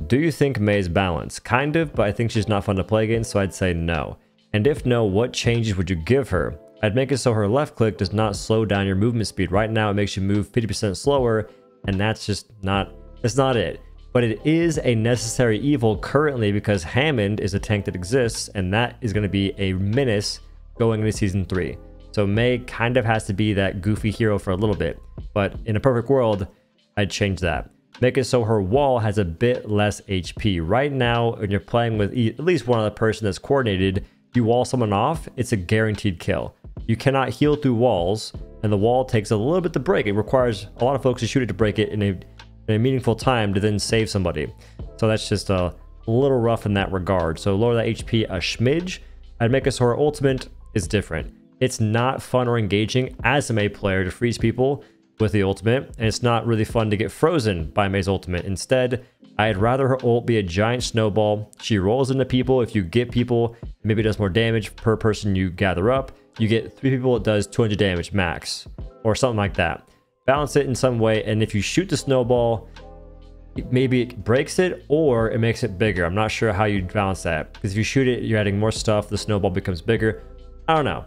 Do you think Mei is balanced? Kind of, but I think she's not fun to play against, so I'd say no. And if no, what changes would you give her? I'd make it so her left click does not slow down your movement speed. Right now, it makes you move 50% slower, and that's just not, that's not it. But it is a necessary evil currently because Hammond is a tank that exists, and that is going to be a menace going into Season 3. So Mei kind of has to be that goofy hero for a little bit. But in a perfect world, I'd change that. Make it so her wall has a bit less HP. Right now, when you're playing with at least one other person that's coordinated, you wall someone off, it's a guaranteed kill. You cannot heal through walls, and the wall takes a little bit to break. It requires a lot of folks to shoot it to break it in a meaningful time to then save somebody. So that's just a little rough in that regard. So lower that HP a smidge. I'd make it so her ultimate is different. It's not fun or engaging as a Mei player to freeze people with the ultimate, and it's not really fun to get frozen by Mei's ultimate. Instead, I'd rather her ult be a giant snowball. She rolls into people. If you get people, maybe it does more damage per person you gather up. You get 3 people, it does 200 damage max, or something like that. Balance it in some way, and if you shoot the snowball, maybe it breaks it or it makes it bigger. I'm not sure how you balance that, because if you shoot it, you're adding more stuff, the snowball becomes bigger. I don't know.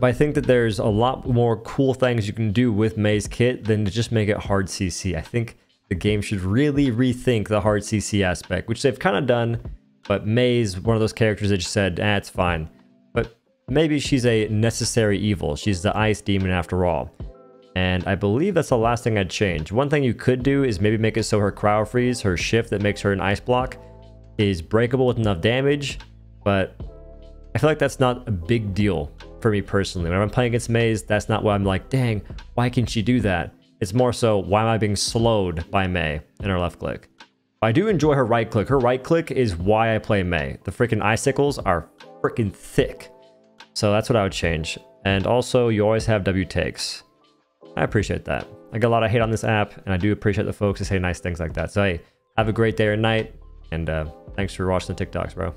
But I think that there's a lot more cool things you can do with Mei's kit than to just make it hard CC. I think the game should really rethink the hard CC aspect, which they've kind of done, but Mei's one of those characters that just said, it's fine. But maybe she's a necessary evil. She's the ice demon after all. And I believe that's the last thing I'd change. One thing you could do is maybe make it so her crowd freeze, her shift that makes her an ice block, is breakable with enough damage, but I feel like that's not a big deal for me personally. When I'm playing against Mei's, that's not why I'm like, dang, why can she do that? It's more so, why am I being slowed by Mei in her left click? I do enjoy her right click. Her right click is why I play Mei. The freaking icicles are freaking thick. So that's what I would change. And also, you always have W takes. I appreciate that. I get a lot of hate on this app, and I do appreciate the folks who say nice things like that. So hey, have a great day or night, and thanks for watching the TikToks, bro.